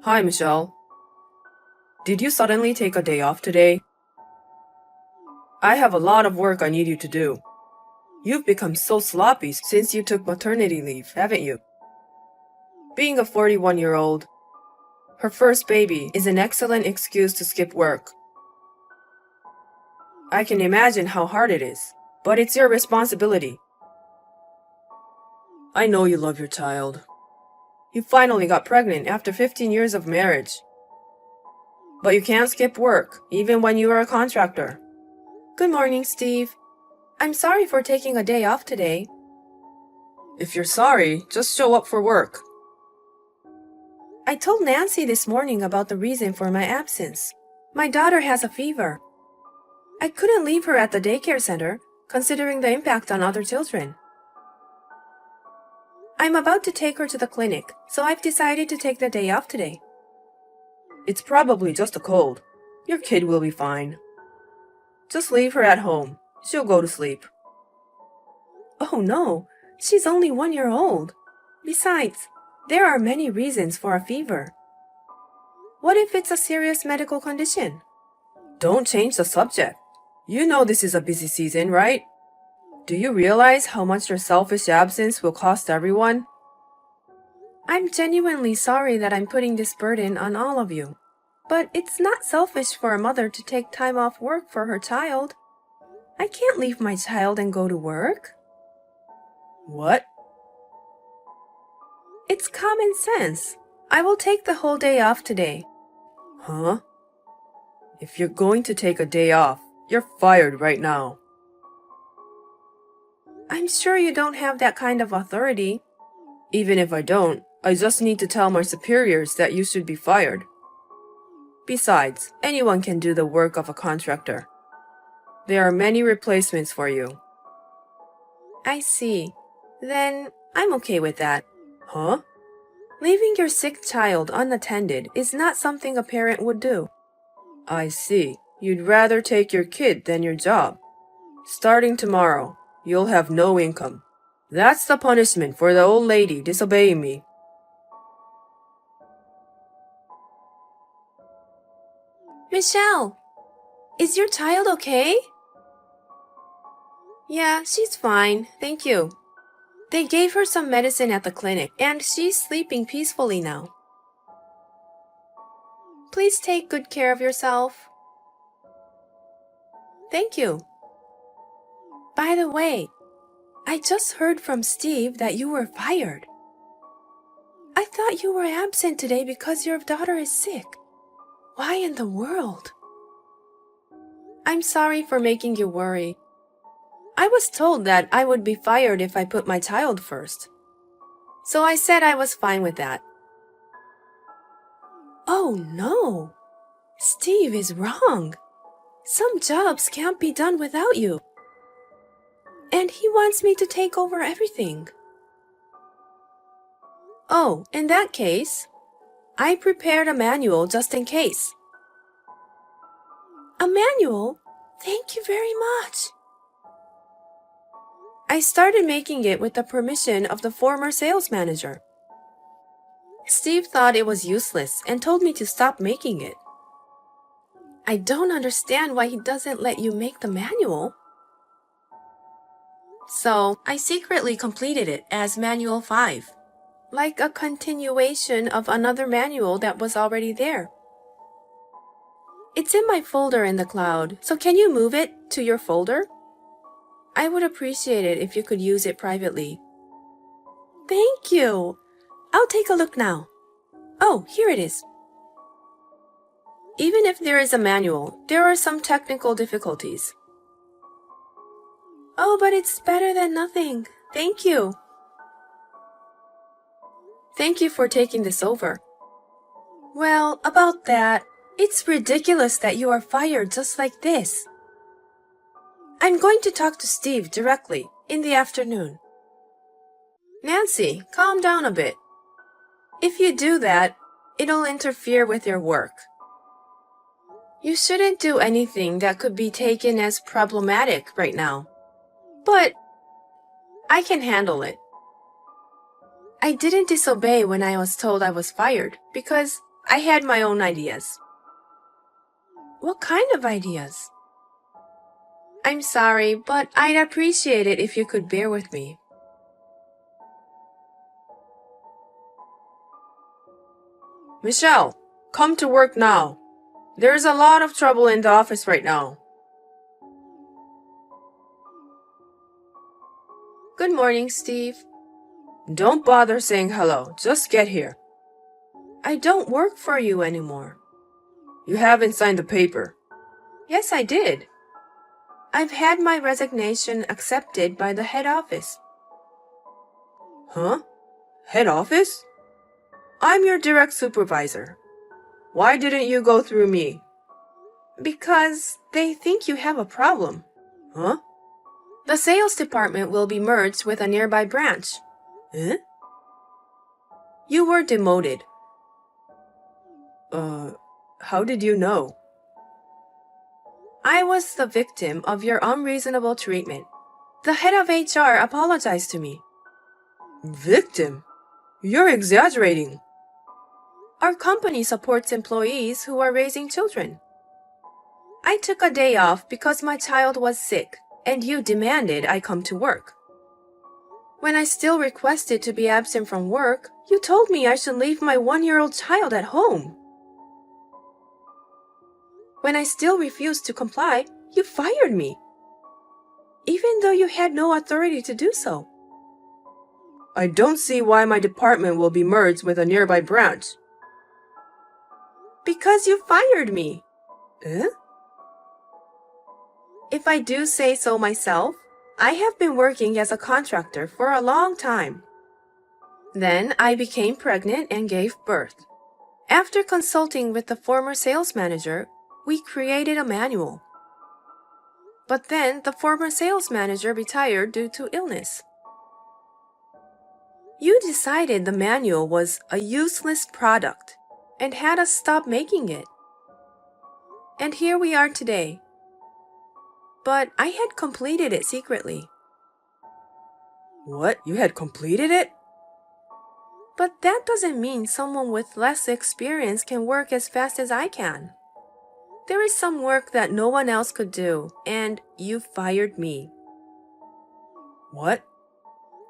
Hi, Michelle. Did you suddenly take a day off today? I have a lot of work I need you to do. You've become so sloppy since you took maternity leave, haven't you? Being a 41-year-old, her first baby is an excellent excuse to skip work. I can imagine how hard it is, but it's your responsibility. I know you love your child. You finally got pregnant after 15 years of marriage. But you can't skip work, even when you are a contractor. Good morning, Steve. I'm sorry for taking a day off today. If you're sorry, just show up for work. I told Nancy this morning about the reason for my absence. My daughter has a fever. I couldn't leave her at the daycare center, considering the impact on other children. I'm about to take her to the clinic, so I've decided to take the day off today. It's probably just a cold. Your kid will be fine. Just leave her at home. She'll go to sleep. Oh no, she's only 1 year old. Besides, there are many reasons for a fever. What if it's a serious medical condition? Don't change the subject. You know this is a busy season, right? Do you realize how much your selfish absence will cost everyone? I'm genuinely sorry that I'm putting this burden on all of you. But it's not selfish for a mother to take time off work for her child. I can't leave my child and go to work. What? It's common sense. I will take the whole day off today. Huh? If you're going to take a day off, you're fired right now. I'm sure you don't have that kind of authority. Even if I don't, I just need to tell my superiors that you should be fired. Besides, anyone can do the work of a contractor. There are many replacements for you. I see. Then I'm okay with that. Huh? Leaving your sick child unattended is not something a parent would do. I see. You'd rather take your kid than your job. Starting tomorrow, you'll have no income. That's the punishment for the old lady disobeying me. Michelle, is your child okay? Yeah, she's fine, thank you. They gave her some medicine at the clinic, and she's sleeping peacefully now. Please take good care of yourself. Thank you. By the way, I just heard from Steve that you were fired. I thought you were absent today because your daughter is sick. Why in the world? I'm sorry for making you worry. I was told that I would be fired if I put my child first. So I said I was fine with that. Oh no! Steve is wrong. Some jobs can't be done without you. And he wants me to take over everything. Oh, in that case, I prepared a manual just in case. A manual? Thank you very much. I started making it with the permission of the former sales manager. Steve thought it was useless and told me to stop making it. I don't understand why he doesn't let you make the manual. So I secretly completed it as Manual 5, like a continuation of another manual that was already there. It's in my folder in the cloud, so can you move it to your folder? I would appreciate it if you could use it privately. Thank you. I'll take a look now. Oh, here it is. Even if there is a manual, there are some technical difficulties. Oh, but it's better than nothing. Thank you. Thank you for taking this over. Well, about that, it's ridiculous that you are fired just like this. I'm going to talk to Steve directly in the afternoon. Nancy, calm down a bit. If you do that, it'll interfere with your work. You shouldn't do anything that could be taken as problematic right now. But I can handle it. I didn't disobey when I was told I was fired because I had my own ideas. What kind of ideas? I'm sorry, but I'd appreciate it if you could bear with me. Michelle, come to work now. There's a lot of trouble in the office right now. Good morning, Steve. Don't bother saying hello. Just get here. I don't work for you anymore. You haven't signed the paper. Yes, I did. I've had my resignation accepted by the head office. Huh? Head office? I'm your direct supervisor. Why didn't you go through me? Because they think you have a problem. Huh? The sales department will be merged with a nearby branch. Eh? You were demoted. How did you know? I was the victim of your unreasonable treatment. The head of HR apologized to me. Victim? You're exaggerating. Our company supports employees who are raising children. I took a day off because my child was sick, and you demanded I come to work. When I still requested to be absent from work, you told me I should leave my 1-year-old child at home. When I still refused to comply, you fired me, even though you had no authority to do so. I don't see why my department will be merged with a nearby branch. Because you fired me. Eh? If I do say so myself, I have been working as a contractor for a long time. Then I became pregnant and gave birth. After consulting with the former sales manager, we created a manual. But then the former sales manager retired due to illness. You decided the manual was a useless product and had us stop making it. And here we are today. But I had completed it secretly. What? You had completed it? But that doesn't mean someone with less experience can work as fast as I can. There is some work that no one else could do, and you fired me. What?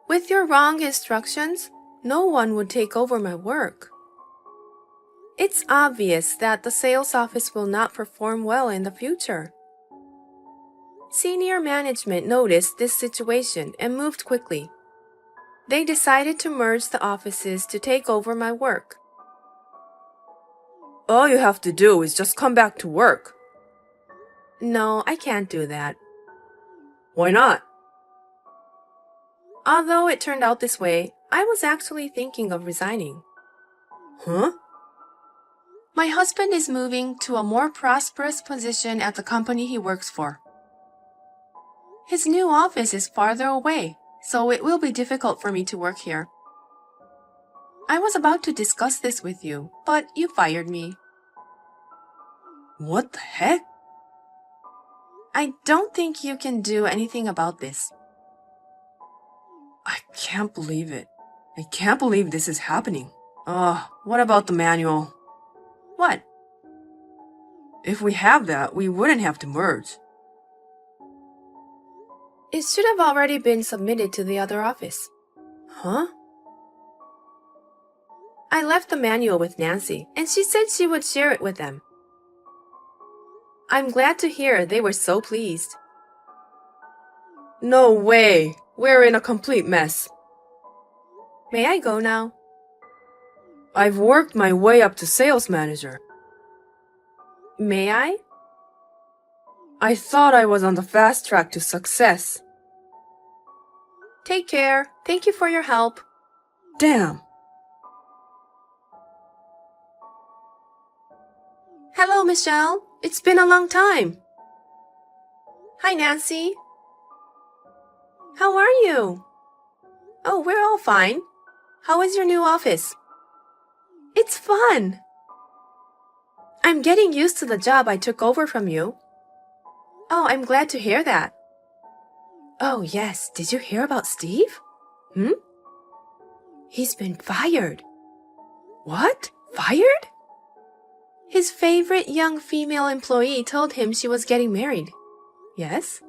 With your wrong instructions, no one would take over my work. It's obvious that the sales office will not perform well in the future. Senior management noticed this situation and moved quickly. They decided to merge the offices to take over my work. All you have to do is just come back to work. No, I can't do that. Why not? Although it turned out this way, I was actually thinking of resigning. Huh? My husband is moving to a more prosperous position at the company he works for. His new office is farther away, so it will be difficult for me to work here. I was about to discuss this with you, but you fired me. What the heck? I don't think you can do anything about this. I can't believe it. I can't believe this is happening. What about the manual? What? If we have that, we wouldn't have to merge. It should have already been submitted to the other office. Huh? I left the manual with Nancy, and she said she would share it with them. I'm glad to hear they were so pleased. No way! We're in a complete mess. May I go now? I've worked my way up to sales manager. May I? I thought I was on the fast track to success. Take care. Thank you for your help. Damn! Hello, Michelle. It's been a long time. Hi, Nancy. How are you? Oh, we're all fine. How is your new office? It's fun. I'm getting used to the job I took over from you. Oh, I'm glad to hear that. Oh, yes. Did you hear about Steve? He's been fired. What? Fired? His favorite young female employee told him she was getting married. Yes?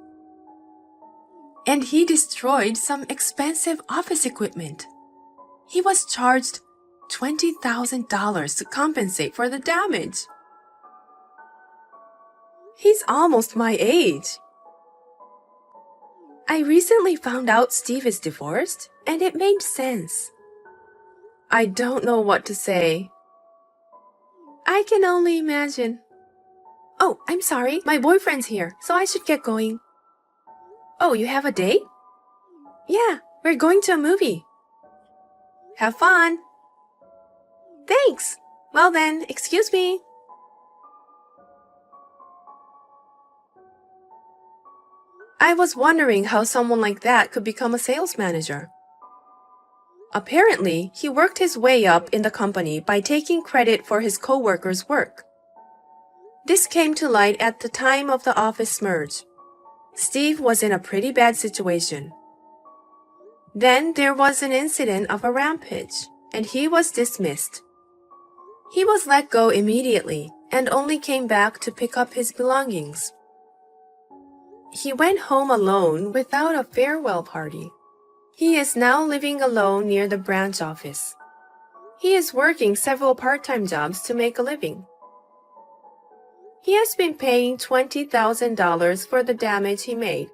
And he destroyed some expensive office equipment. He was charged $20,000 to compensate for the damage. He's almost my age. I recently found out Steve is divorced, and it made sense. I don't know what to say. I can only imagine. Oh, I'm sorry. My boyfriend's here, so I should get going. Oh, you have a date? Yeah, we're going to a movie. Have fun. Thanks. Well then, excuse me. I was wondering how someone like that could become a sales manager. Apparently, he worked his way up in the company by taking credit for his coworkers' work. This came to light at the time of the office merge. Steve was in a pretty bad situation. Then there was an incident of a rampage, and he was dismissed. He was let go immediately and only came back to pick up his belongings. He went home alone without a farewell party. He is now living alone near the branch office. He is working several part-time jobs to make a living. He has been paying $20,000 for the damage he made.